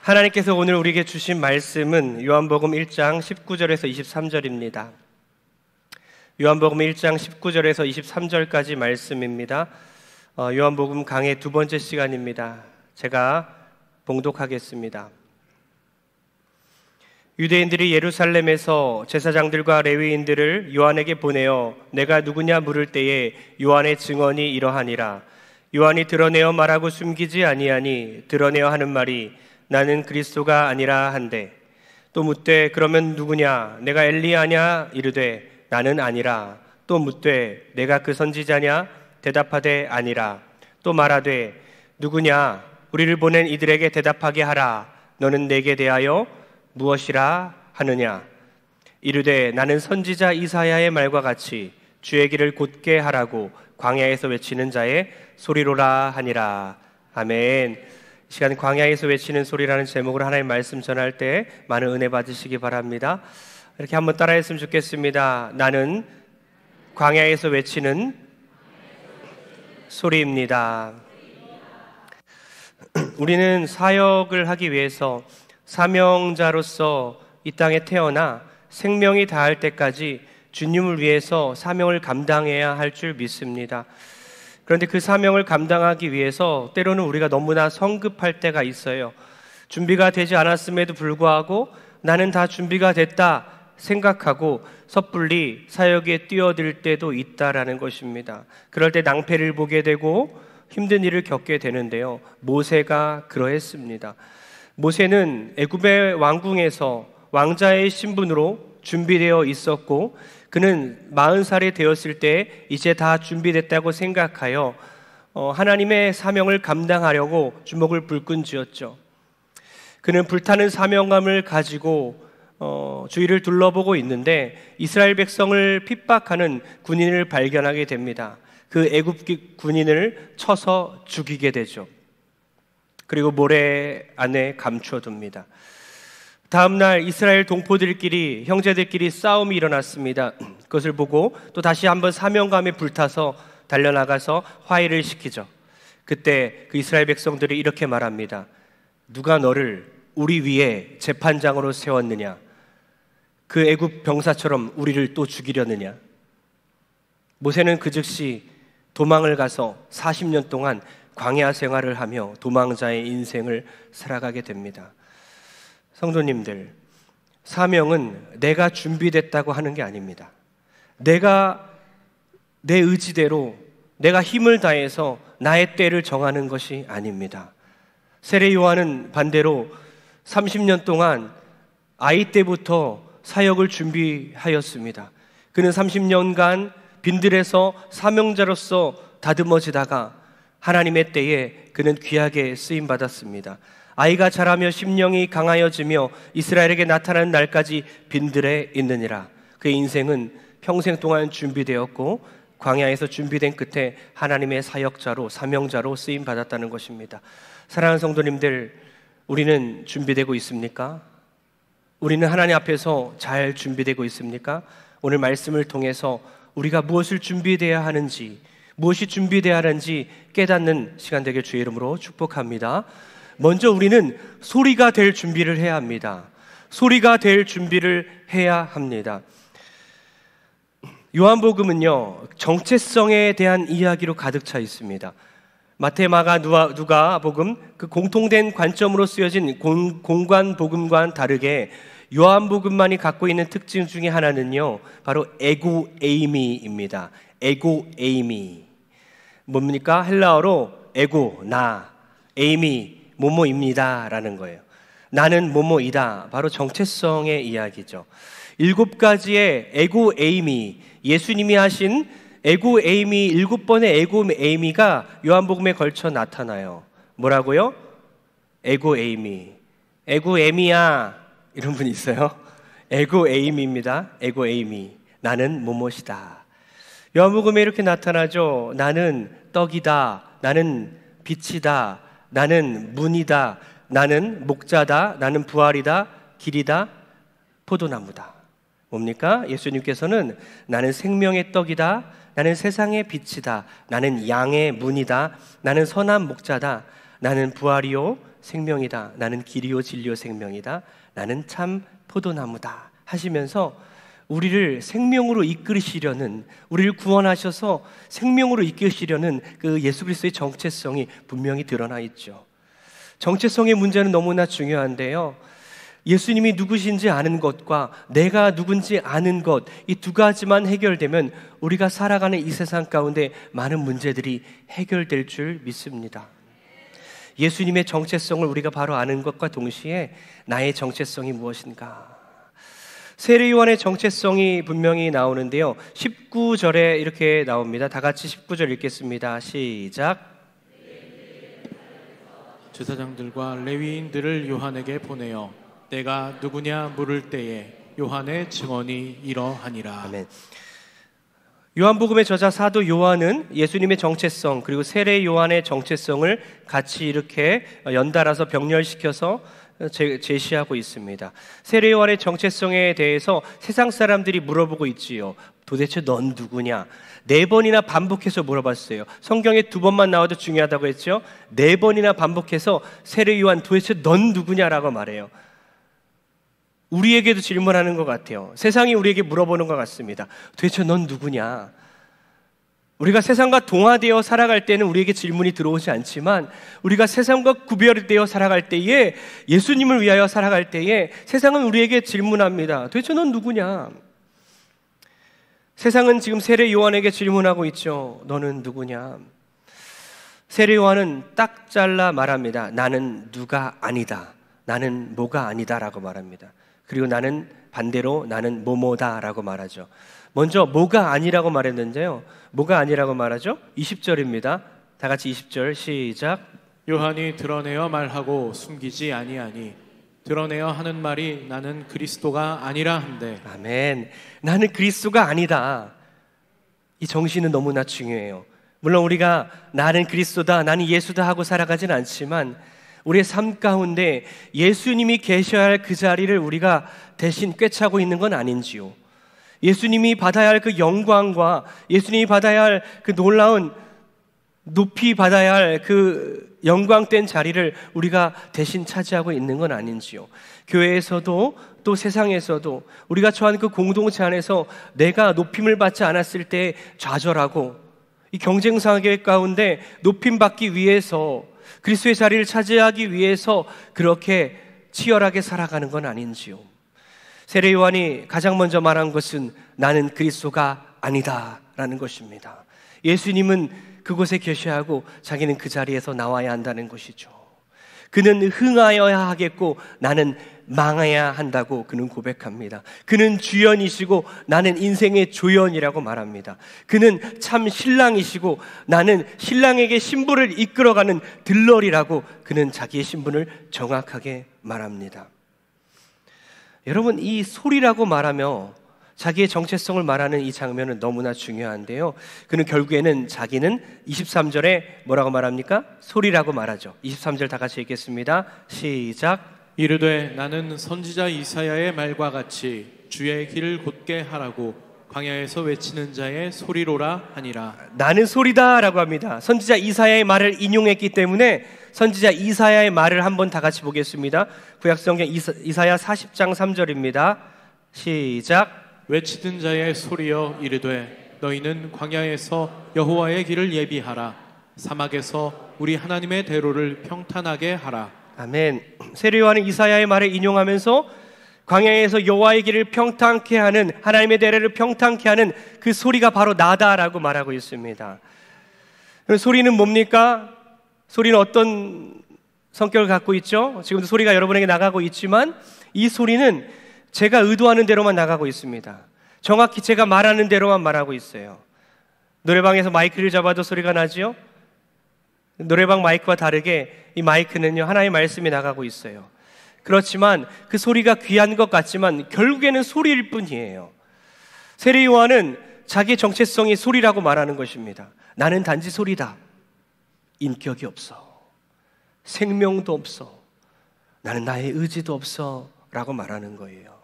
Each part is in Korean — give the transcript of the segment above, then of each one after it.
하나님께서 오늘 우리에게 주신 말씀은 요한복음 1장 19절에서 23절입니다. 요한복음 1장 19절에서 23절까지 말씀입니다. 요한복음 강의 두 번째 시간입니다. 제가 봉독하겠습니다. 유대인들이 예루살렘에서 제사장들과 레위인들을 요한에게 보내어 내가 누구냐 물을 때에 요한의 증언이 이러하니라. 요한이 드러내어 말하고 숨기지 아니하니 드러내어 하는 말이 나는 그리스도가 아니라 한데, 또 묻되 그러면 누구냐? 내가 엘리야냐? 이르되 나는 아니라. 또 묻되 내가 그 선지자냐? 대답하되 아니라. 또 말하되 누구냐? 우리를 보낸 이들에게 대답하게 하라. 너는 내게 대하여 무엇이라 하느냐? 이르되 나는 선지자 이사야의 말과 같이 주의 길을 곧게 하라고 광야에서 외치는 자의 소리로라 하니라. 아멘. 이 시간 광야에서 외치는 소리라는 제목으로 하나님의 말씀 전할 때 많은 은혜 받으시기 바랍니다. 이렇게 한번 따라했으면 좋겠습니다. 나는 광야에서 외치는 소리입니다. 우리는 사역을 하기 위해서 사명자로서 이 땅에 태어나 생명이 다할 때까지 주님을 위해서 사명을 감당해야 할 줄 믿습니다. 그런데 그 사명을 감당하기 위해서 때로는 우리가 너무나 성급할 때가 있어요. 준비가 되지 않았음에도 불구하고 나는 다 준비가 됐다 생각하고 섣불리 사역에 뛰어들 때도 있다라는 것입니다. 그럴 때 낭패를 보게 되고 힘든 일을 겪게 되는데요. 모세가 그러했습니다. 모세는 애굽의 왕궁에서 왕자의 신분으로 준비되어 있었고, 그는 40살이 되었을 때 이제 다 준비됐다고 생각하여 하나님의 사명을 감당하려고 주먹을 불끈 쥐었죠. 그는 불타는 사명감을 가지고 주위를 둘러보고 있는데 이스라엘 백성을 핍박하는 군인을 발견하게 됩니다. 그 애굽 군인을 쳐서 죽이게 되죠. 그리고 모래 안에 감춰둡니다. 다음날 이스라엘 동포들끼리, 형제들끼리 싸움이 일어났습니다. 그것을 보고 또 다시 한번 사명감에 불타서 달려나가서 화해를 시키죠. 그때 그 이스라엘 백성들이 이렇게 말합니다. 누가 너를 우리 위에 재판장으로 세웠느냐? 그 애굽 병사처럼 우리를 또 죽이려느냐? 모세는 그 즉시 도망을 가서 40년 동안 광야 생활을 하며 도망자의 인생을 살아가게 됩니다. 성도님들, 사명은 내가 준비됐다고 하는 게 아닙니다. 내가 내 의지대로 내가 힘을 다해서 나의 때를 정하는 것이 아닙니다. 세례 요한은 반대로 30년 동안 아이 때부터 사역을 준비하였습니다. 그는 30년간 빈들에서 사명자로서 다듬어지다가 하나님의 때에 그는 귀하게 쓰임받았습니다. 아이가 자라며 심령이 강하여지며 이스라엘에게 나타나는 날까지 빈들에 있느니라. 그의 인생은 평생 동안 준비되었고 광야에서 준비된 끝에 하나님의 사역자로, 사명자로 쓰임받았다는 것입니다. 사랑하는 성도님들, 우리는 준비되고 있습니까? 우리는 하나님 앞에서 잘 준비되고 있습니까? 오늘 말씀을 통해서 우리가 무엇을 준비되어야 하는지, 무엇이 준비되어야 하는지 깨닫는 시간 되길 주의 이름으로 축복합니다. 먼저 우리는 소리가 될 준비를 해야 합니다. 소리가 될 준비를 해야 합니다. 요한복음은요, 정체성에 대한 이야기로 가득 차 있습니다. 마태, 마가, 누가복음, 그 공통된 관점으로 쓰여진 공관복음과는 다르게 요한복음만이 갖고 있는 특징 중에 하나는요, 바로 에고 에이미입니다. 에고 에이미. 뭡니까? 헬라어로 에고, 나, 에이미, 뭐뭐입니다 라는 거예요. 나는 뭐뭐이다. 바로 정체성의 이야기죠. 7가지의 에고 에이미, 예수님이 하신 에고 에이미, 7번의 에고 에이미가 요한복음에 걸쳐 나타나요. 뭐라고요? 에고 에이미. 에고 에미야 이런 분이 있어요. 에고 에이미입니다. 에고 에이미. 나는 뭐뭐이다. 요한복음에 이렇게 나타나죠. 나는 떡이다. 나는 빛이다. 나는 문이다. 나는 목자다. 나는 부활이다. 길이다. 포도나무다. 뭡니까? 예수님께서는 나는 생명의 떡이다. 나는 세상의 빛이다. 나는 양의 문이다. 나는 선한 목자다. 나는 부활이요 생명이다. 나는 길이요 진리요 생명이다. 나는 참 포도나무다 하시면서 우리를 생명으로 이끌으시려는, 우리를 구원하셔서 생명으로 이끄시려는 그 예수 그리스도의 정체성이 분명히 드러나 있죠. 정체성의 문제는 너무나 중요한데요, 예수님이 누구신지 아는 것과 내가 누군지 아는 것, 이 두 가지만 해결되면 우리가 살아가는 이 세상 가운데 많은 문제들이 해결될 줄 믿습니다. 예수님의 정체성을 우리가 바로 아는 것과 동시에 나의 정체성이 무엇인가? 세례 요한의 정체성이 분명히 나오는데요, 19절에 이렇게 나옵니다. 다 같이 19절 읽겠습니다. 시작. 제사장들과 레위인들을 요한에게 보내어 내가 누구냐 물을 때에 요한의 증언이 이러하니라. 아멘. 요한복음의 저자 사도 요한은 예수님의 정체성 그리고 세례 요한의 정체성을 같이 이렇게 연달아서 병렬시켜서 제시하고 있습니다. 세례 요한의 정체성에 대해서 세상 사람들이 물어보고 있지요. 도대체 넌 누구냐? 4번이나 반복해서 물어봤어요. 성경에 2번만 나와도 중요하다고 했죠. 4번이나 반복해서 세례 요한 도대체 넌 누구냐라고 말해요. 우리에게도 질문하는 것 같아요. 세상이 우리에게 물어보는 것 같습니다. 도대체 넌 누구냐? 우리가 세상과 동화되어 살아갈 때는 우리에게 질문이 들어오지 않지만, 우리가 세상과 구별되어 살아갈 때에, 예수님을 위하여 살아갈 때에 세상은 우리에게 질문합니다. 도대체 넌 누구냐? 세상은 지금 세례 요한에게 질문하고 있죠. 너는 누구냐? 세례 요한은 딱 잘라 말합니다. 나는 누가 아니다. 나는 뭐가 아니다 라고 말합니다. 그리고 나는 반대로 나는 뭐뭐다 라고 말하죠. 먼저 뭐가 아니라고 말했는데요, 뭐가 아니라고 말하죠? 20절입니다. 다 같이 20절 시작. 요한이 드러내어 말하고 숨기지 아니하니 드러내어 하는 말이 나는 그리스도가 아니라 한데. 아멘. 나는 그리스도가 아니다. 이 정신은 너무나 중요해요. 물론 우리가 나는 그리스도다, 나는 예수다 하고 살아가진 않지만 우리의 삶 가운데 예수님이 계셔야 할 그 자리를 우리가 대신 꿰차고 있는 건 아닌지요. 예수님이 받아야 할 그 영광과 예수님이 받아야 할 그 놀라운, 높이 받아야 할 그 영광된 자리를 우리가 대신 차지하고 있는 건 아닌지요. 교회에서도 또 세상에서도 우리가 처한 그 공동체 안에서 내가 높임을 받지 않았을 때 좌절하고, 이 경쟁사회 가운데 높임받기 위해서, 그리스도의 자리를 차지하기 위해서 그렇게 치열하게 살아가는 건 아닌지요. 세례 요한이 가장 먼저 말한 것은 나는 그리스도가 아니다 라는 것입니다. 예수님은 그곳에 계셔야 하고 자기는 그 자리에서 나와야 한다는 것이죠. 그는 흥하여야 하겠고 나는 망해야 한다고 그는 고백합니다. 그는 주연이시고 나는 인생의 조연이라고 말합니다. 그는 참 신랑이시고 나는 신랑에게 신부를 이끌어가는 들러리라고 그는 자기의 신분을 정확하게 말합니다. 여러분, 이 소리라고 말하며 자기의 정체성을 말하는 이 장면은 너무나 중요한데요, 그는 결국에는 자기는 23절에 뭐라고 말합니까? 소리라고 말하죠. 23절 다 같이 읽겠습니다. 시작. 이르되 나는 선지자 이사야의 말과 같이 주의 길을 곧게 하라고 광야에서 외치는 자의 소리로라 하니라. 나는 소리다 라고 합니다. 선지자 이사야의 말을 인용했기 때문에 선지자 이사야의 말을 한번 다 같이 보겠습니다. 구약성경 이사야 40장 3절입니다. 시작. 외치는 자의 소리여 이르되 너희는 광야에서 여호와의 길을 예비하라. 사막에서 우리 하나님의 대로를 평탄하게 하라. 아멘. 세례 요한은 이사야의 말을 인용하면서 광야에서 여호와의 길을 평탄케 하는, 하나님의 대로를 평탄케 하는 그 소리가 바로 나다라고 말하고 있습니다. 소리는 뭡니까? 소리는 어떤 성격을 갖고 있죠? 지금도 소리가 여러분에게 나가고 있지만 이 소리는 제가 의도하는 대로만 나가고 있습니다. 정확히 제가 말하는 대로만 말하고 있어요. 노래방에서 마이크를 잡아도 소리가 나지요? 노래방 마이크와 다르게 이 마이크는요, 하나님의 말씀이 나가고 있어요. 그렇지만 그 소리가 귀한 것 같지만 결국에는 소리일 뿐이에요. 세례 요한은 자기의 정체성이 소리라고 말하는 것입니다. 나는 단지 소리다. 인격이 없어. 생명도 없어. 나는 나의 의지도 없어 라고 말하는 거예요.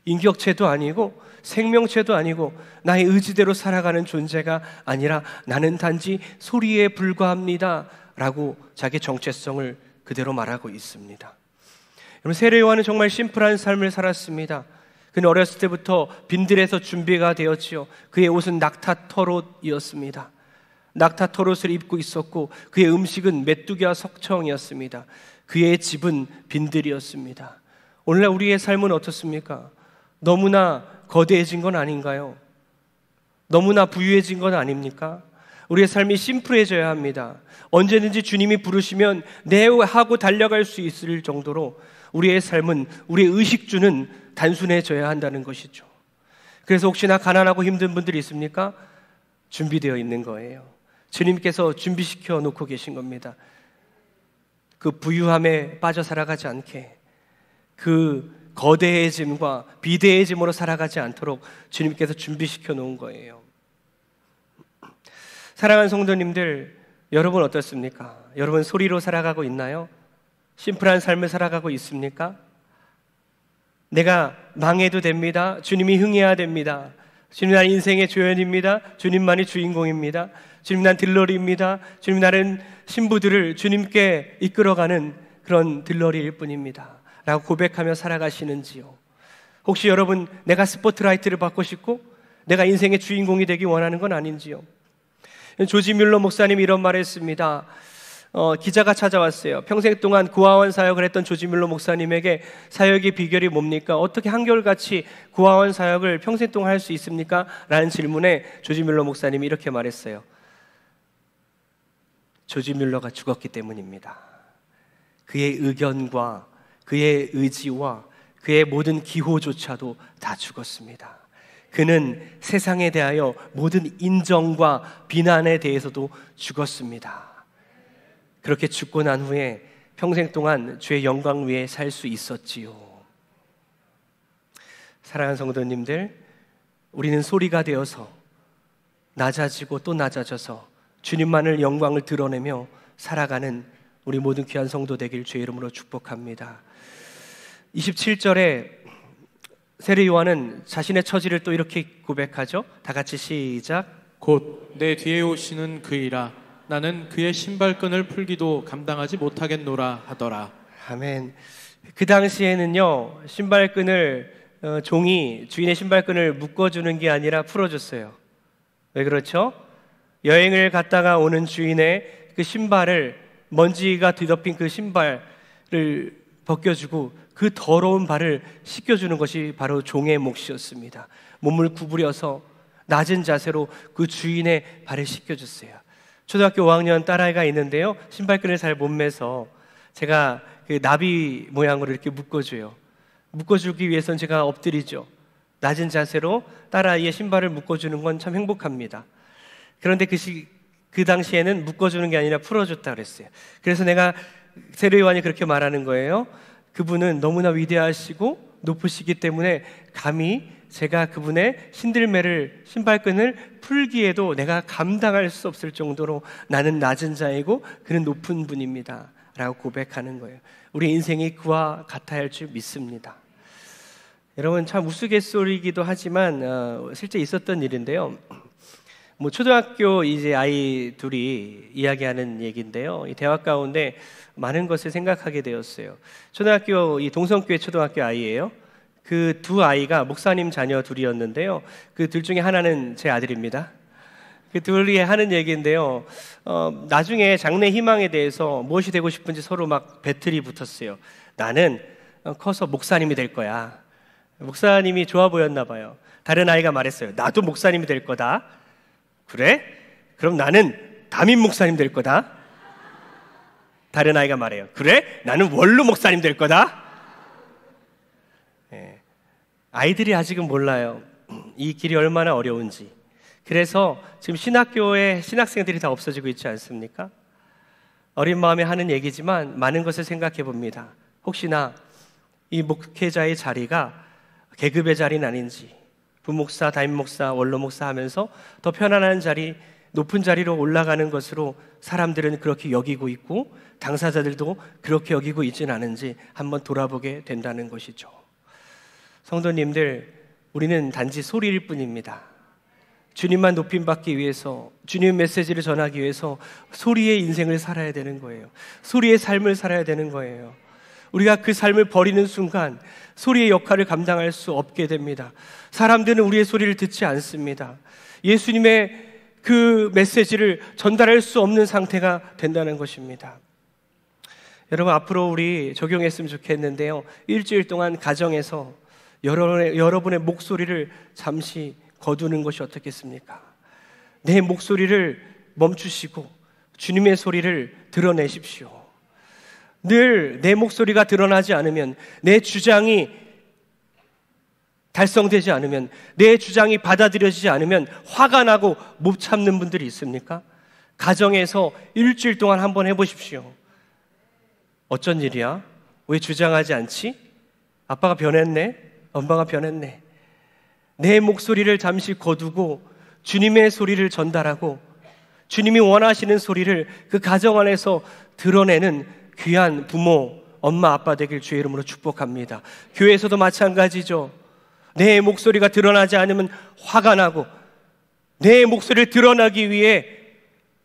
인격체도 아니고 생명체도 아니고 나의 의지대로 살아가는 존재가 아니라 나는 단지 소리에 불과합니다 라고 자기 정체성을 그대로 말하고 있습니다. 여러분, 세례 요한은 정말 심플한 삶을 살았습니다. 그는 어렸을 때부터 빈들에서 준비가 되었지요. 그의 옷은 낙타털옷이었습니다. 낙타털옷을 입고 있었고 그의 음식은 메뚜기와 석청이었습니다. 그의 집은 빈들이었습니다. 오늘날 우리의 삶은 어떻습니까? 너무나 거대해진 건 아닌가요? 너무나 부유해진 건 아닙니까? 우리의 삶이 심플해져야 합니다. 언제든지 주님이 부르시면 네 하고 달려갈 수 있을 정도로 우리의 삶은, 우리의 의식주는 단순해져야 한다는 것이죠. 그래서 혹시나 가난하고 힘든 분들이 있습니까? 준비되어 있는 거예요. 주님께서 준비시켜 놓고 계신 겁니다. 그 부유함에 빠져 살아가지 않게, 그 거대해짐과 비대해짐으로 살아가지 않도록 주님께서 준비시켜 놓은 거예요. 사랑하는 성도님들, 여러분 어떻습니까? 여러분 소리로 살아가고 있나요? 심플한 삶을 살아가고 있습니까? 내가 망해도 됩니다. 주님이 흥해야 됩니다. 주님, 나는 인생의 조연입니다. 주님만이 주인공입니다. 주님, 난 들러리입니다. 주님, 나는 신부들을 주님께 이끌어가는 그런 들러리일 뿐입니다 라고 고백하며 살아가시는지요? 혹시 여러분, 내가 스포트라이트를 받고 싶고 내가 인생의 주인공이 되기 원하는 건 아닌지요? 조지 뮬러 목사님이 이런 말을 했습니다. 기자가 찾아왔어요. 평생 동안 구하원 사역을 했던 조지 뮬러 목사님에게 사역의 비결이 뭡니까? 어떻게 한결같이 구하원 사역을 평생 동안 할 수 있습니까? 라는 질문에 조지 뮬러 목사님이 이렇게 말했어요. 조지 뮬러가 죽었기 때문입니다. 그의 의견과 그의 의지와 그의 모든 기호조차도 다 죽었습니다. 그는 세상에 대하여 모든 인정과 비난에 대해서도 죽었습니다. 그렇게 죽고 난 후에 평생 동안 주의 영광 위에 살 수 있었지요. 사랑하는 성도님들, 우리는 소리가 되어서 낮아지고 또 낮아져서 주님만을 영광을 드러내며 살아가는 우리 모든 귀한 성도 되길 주의 이름으로 축복합니다. 27절에 세례 요한은 자신의 처지를 또 이렇게 고백하죠. 다 같이 시작. 곧 내 뒤에 오시는 그이라 나는 그의 신발끈을 풀기도 감당하지 못하겠노라 하더라. 아멘. 그 당시에는요, 신발끈을 종이 주인의 신발끈을 묶어주는 게 아니라 풀어줬어요. 왜 그렇죠? 여행을 갔다가 오는 주인의 그 신발을, 먼지가 뒤덮인 그 신발을 벗겨주고 그 더러운 발을 씻겨주는 것이 바로 종의 몫이었습니다. 몸을 구부려서 낮은 자세로 그 주인의 발을 씻겨줬어요. 초등학교 5학년 딸아이가 있는데요, 신발끈을 잘 못 매서 제가 그 나비 모양으로 이렇게 묶어줘요. 묶어주기 위해서는 제가 엎드리죠. 낮은 자세로 딸아이의 신발을 묶어주는 건 참 행복합니다. 그런데 그 당시에는 묶어주는 게 아니라 풀어줬다 그랬어요. 그래서 내가 세례 요한이 그렇게 말하는 거예요. 그분은 너무나 위대하시고 높으시기 때문에 감히 제가 그분의 신발끈을 풀기에도 내가 감당할 수 없을 정도로 나는 낮은 자이고 그는 높은 분입니다 라고 고백하는 거예요. 우리 인생이 그와 같아야 할 줄 믿습니다. 여러분, 참 우스갯소리이기도 하지만 실제 있었던 일인데요. 초등학교 이제 아이 둘이 이야기하는 얘기인데요. 이 대화 가운데 많은 것을 생각하게 되었어요. 초등학교, 이 동성교회 초등학교 아이예요. 그 두 아이가 목사님 자녀 둘이었는데요. 그 둘 중에 하나는 제 아들입니다. 그 둘이 하는 얘기인데요. 나중에 장래 희망에 대해서 무엇이 되고 싶은지 서로 막 배틀이 붙었어요. 나는 커서 목사님이 될 거야. 목사님이 좋아 보였나 봐요. 다른 아이가 말했어요. 나도 목사님이 될 거다. 그래? 그럼 나는 담임 목사님 될 거다. 다른 아이가 말해요. 그래? 나는 원로 목사님 될 거다. 네. 아이들이 아직은 몰라요. 이 길이 얼마나 어려운지. 그래서 지금 신학교에 신학생들이 다 없어지고 있지 않습니까? 어린 마음에 하는 얘기지만 많은 것을 생각해 봅니다. 혹시나 이 목회자의 자리가 계급의 자리는 아닌지, 부목사, 담임목사, 원로목사 하면서 더 편안한 자리, 높은 자리로 올라가는 것으로 사람들은 그렇게 여기고 있고 당사자들도 그렇게 여기고 있지는 않은지 한번 돌아보게 된다는 것이죠. 성도님들, 우리는 단지 소리일 뿐입니다. 주님만 높임받기 위해서, 주님의 메시지를 전하기 위해서 소리의 인생을 살아야 되는 거예요. 소리의 삶을 살아야 되는 거예요. 우리가 그 삶을 버리는 순간 소리의 역할을 감당할 수 없게 됩니다. 사람들은 우리의 소리를 듣지 않습니다. 예수님의 그 메시지를 전달할 수 없는 상태가 된다는 것입니다. 여러분, 앞으로 우리 적용했으면 좋겠는데요, 일주일 동안 가정에서 여러분의 목소리를 잠시 거두는 것이 어떻겠습니까? 내 목소리를 멈추시고 주님의 소리를 드러내십시오. 늘 내 목소리가 드러나지 않으면, 내 주장이 달성되지 않으면, 내 주장이 받아들여지지 않으면 화가 나고 못 참는 분들이 있습니까? 가정에서 일주일 동안 한번 해보십시오. 어쩐 일이야? 왜 주장하지 않지? 아빠가 변했네? 엄마가 변했네. 내 목소리를 잠시 거두고 주님의 소리를 전달하고 주님이 원하시는 소리를 그 가정 안에서 드러내는 귀한 부모, 엄마, 아빠 되길 주의 이름으로 축복합니다. 교회에서도 마찬가지죠. 내 목소리가 드러나지 않으면 화가 나고, 내 목소리를 드러나기 위해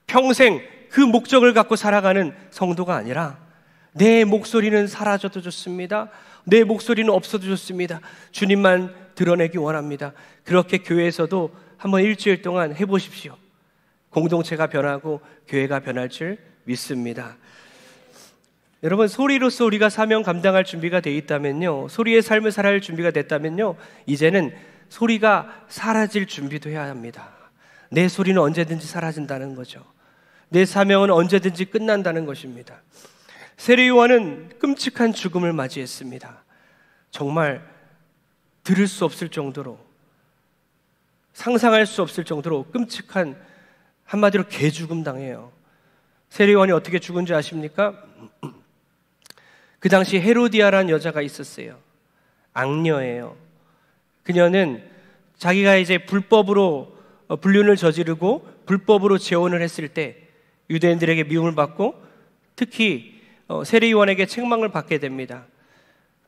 평생 그 목적을 갖고 살아가는 성도가 아니라, 내 목소리는 사라져도 좋습니다. 내 목소리는 없어도 좋습니다. 주님만 드러내기 원합니다. 그렇게 교회에서도 한번 일주일 동안 해보십시오. 공동체가 변하고 교회가 변할 줄 믿습니다. 여러분, 소리로서 우리가 사명 감당할 준비가 되어 있다면요, 소리의 삶을 살아갈 준비가 됐다면요, 이제는 소리가 사라질 준비도 해야 합니다. 내 소리는 언제든지 사라진다는 거죠. 내 사명은 언제든지 끝난다는 것입니다. 세례 요한은 끔찍한 죽음을 맞이했습니다. 정말 들을 수 없을 정도로, 상상할 수 없을 정도로 끔찍한, 한마디로 개죽음 당해요. 세례 요한이 어떻게 죽은 줄 아십니까? 그 당시 헤로디아라는 여자가 있었어요. 악녀예요. 그녀는 자기가 이제 불법으로 불륜을 저지르고 불법으로 재혼을 했을 때 유대인들에게 미움을 받고, 특히 세례 요한에게 책망을 받게 됩니다.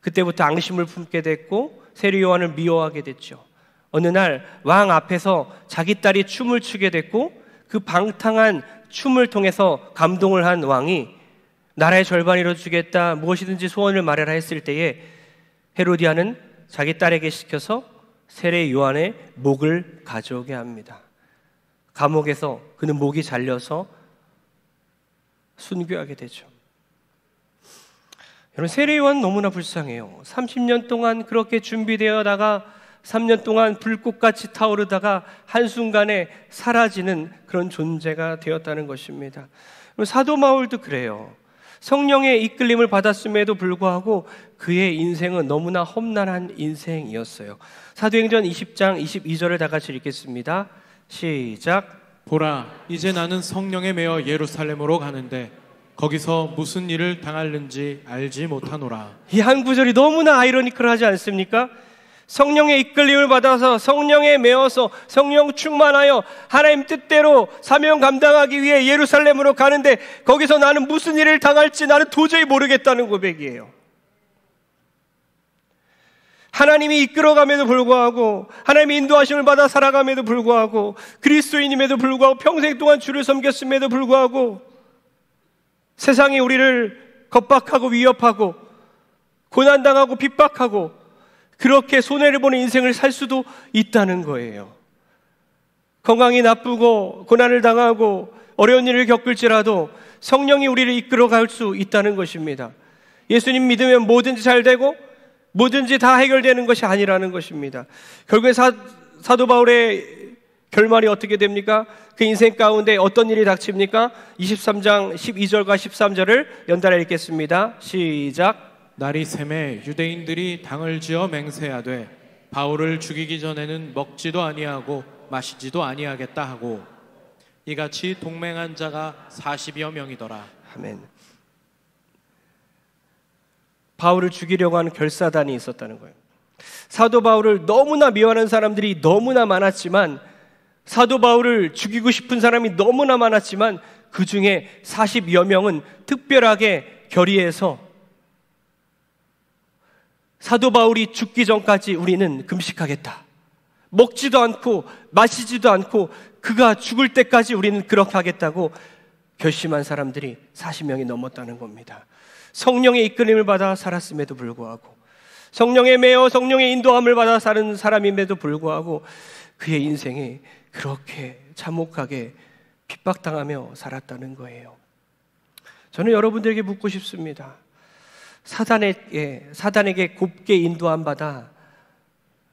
그때부터 앙심을 품게 됐고 세례 요한을 미워하게 됐죠. 어느 날 왕 앞에서 자기 딸이 춤을 추게 됐고, 그 방탕한 춤을 통해서 감동을 한 왕이 나라의 절반 이뤄주겠다, 무엇이든지 소원을 말해라 했을 때에 헤로디아는 자기 딸에게 시켜서 세례 요한의 목을 가져오게 합니다. 감옥에서 그는 목이 잘려서 순교하게 되죠. 여러분, 세례 요한 너무나 불쌍해요. 30년 동안 그렇게 준비되어다가 3년 동안 불꽃같이 타오르다가 한순간에 사라지는 그런 존재가 되었다는 것입니다. 사도 바울도 그래요. 성령의 이끌림을 받았음에도 불구하고 그의 인생은 너무나 험난한 인생이었어요. 사도행전 20장 22절을 다 같이 읽겠습니다. 시작. 보라, 이제 나는 성령에 매어 예루살렘으로 가는데 거기서 무슨 일을 당할는지 알지 못하노라. 이 한 구절이 너무나 아이러니컬하지 않습니까? 성령의 이끌림을 받아서 성령에 매어서 성령 충만하여 하나님 뜻대로 사명 감당하기 위해 예루살렘으로 가는데 거기서 나는 무슨 일을 당할지 나는 도저히 모르겠다는 고백이에요. 하나님이 이끌어감에도 불구하고, 하나님의 인도하심을 받아 살아감에도 불구하고, 그리스도인임에도 불구하고, 평생 동안 주를 섬겼음에도 불구하고, 세상이 우리를 겁박하고 위협하고 고난당하고 핍박하고 그렇게 손해를 보는 인생을 살 수도 있다는 거예요. 건강이 나쁘고 고난을 당하고 어려운 일을 겪을지라도 성령이 우리를 이끌어갈 수 있다는 것입니다. 예수님 믿으면 뭐든지 잘 되고 뭐든지 다 해결되는 것이 아니라는 것입니다. 결국에 사도 바울의 결말이 어떻게 됩니까? 그 인생 가운데 어떤 일이 닥칩니까? 23장 12절과 13절을 연달아 읽겠습니다. 시작. 날이 새매 유대인들이 당을 지어 맹세하되 바울을 죽이기 전에는 먹지도 아니하고 마시지도 아니하겠다 하고, 이같이 동맹한 자가 40여 명이더라. 아멘. 바울을 죽이려고 하는 결사단이 있었다는 거예요. 사도 바울을 너무나 미워하는 사람들이 너무나 많았지만, 사도 바울을 죽이고 싶은 사람이 너무나 많았지만, 그 중에 40여 명은 특별하게 결의해서 사도 바울이 죽기 전까지 우리는 금식하겠다, 먹지도 않고 마시지도 않고 그가 죽을 때까지 우리는 그렇게 하겠다고 결심한 사람들이 40명이 넘었다는 겁니다. 성령의 이끌림을 받아 살았음에도 불구하고, 성령의 매어 성령의 인도함을 받아 사는 사람임에도 불구하고 그의 인생이 그렇게 참혹하게 핍박당하며 살았다는 거예요. 저는 여러분들에게 묻고 싶습니다. 사단에게 곱게 인도함 받아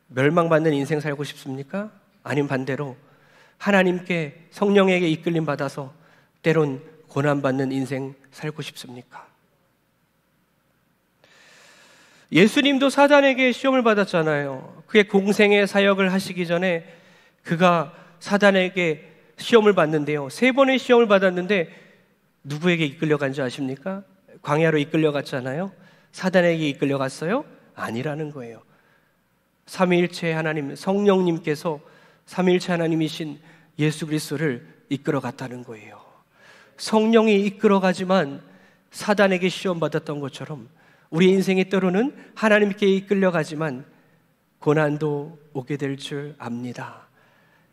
멸망받는 인생 살고 싶습니까? 아니면 반대로 하나님께 성령에게 이끌림 받아서 때론 고난받는 인생 살고 싶습니까? 예수님도 사단에게 시험을 받았잖아요. 그의 공생의 사역을 하시기 전에 그가 사단에게 시험을 받는데요, 3번의 시험을 받았는데 누구에게 이끌려간지 아십니까? 광야로 이끌려갔잖아요. 사단에게 이끌려갔어요? 아니라는 거예요. 삼위일체 하나님, 성령님께서 삼위일체 하나님이신 예수 그리스도를 이끌어갔다는 거예요. 성령이 이끌어가지만 사단에게 시험받았던 것처럼 우리 인생이 때로는 하나님께 이끌려가지만 고난도 오게 될 줄 압니다.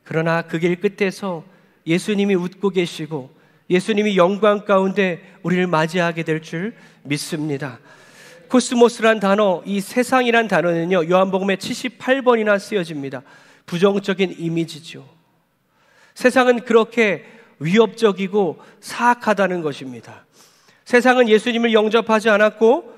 그러나 그 길 끝에서 예수님이 웃고 계시고 예수님이 영광 가운데 우리를 맞이하게 될 줄 믿습니다. 코스모스란 단어, 이 세상이란 단어는요, 요한복음에 78번이나 쓰여집니다. 부정적인 이미지죠. 세상은 그렇게 위협적이고 사악하다는 것입니다. 세상은 예수님을 영접하지 않았고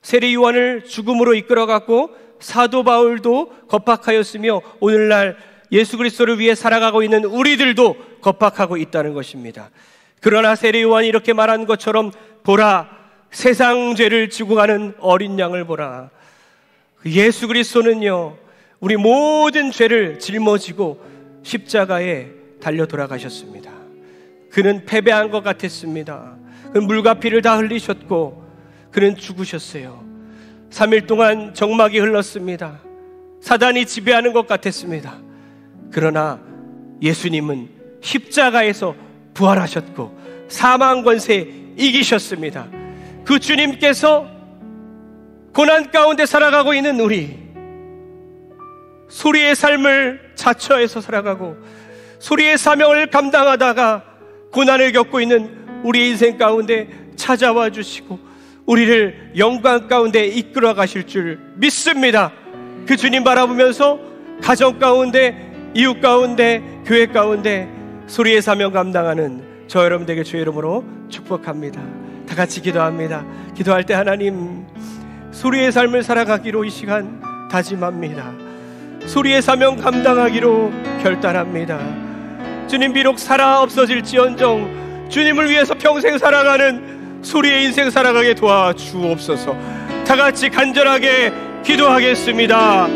세례 요한을 죽음으로 이끌어갔고 사도 바울도 겁박하였으며 오늘날 예수 그리스도를 위해 살아가고 있는 우리들도 겁박하고 있다는 것입니다. 그러나 세례 요한이 이렇게 말한 것처럼 보라, 세상 죄를 지고 가는 어린 양을 보라. 예수 그리스도는요, 우리 모든 죄를 짊어지고 십자가에 달려 돌아가셨습니다. 그는 패배한 것 같았습니다. 그는 물과 피를 다 흘리셨고 그는 죽으셨어요. 3일 동안 정막이 흘렀습니다. 사단이 지배하는 것 같았습니다. 그러나 예수님은 십자가에서 부활하셨고 사망 권세 이기셨습니다. 그 주님께서 고난 가운데 살아가고 있는 우리, 소리의 삶을 자처해서 살아가고 소리의 사명을 감당하다가 고난을 겪고 있는 우리 인생 가운데 찾아와 주시고 우리를 영광 가운데 이끌어 가실 줄 믿습니다. 그 주님 바라보면서 가정 가운데, 이웃 가운데, 교회 가운데 소리의 사명 감당하는 저 여러분들에게 주의 이름으로 축복합니다. 다 같이 기도합니다. 기도할 때 하나님, 소리의 삶을 살아가기로 이 시간 다짐합니다. 소리의 사명 감당하기로 결단합니다. 주님, 비록 살아 없어질지언정 주님을 위해서 평생 살아가는 소리의 인생 살아가게 도와주옵소서. 다 같이 간절하게 기도하겠습니다.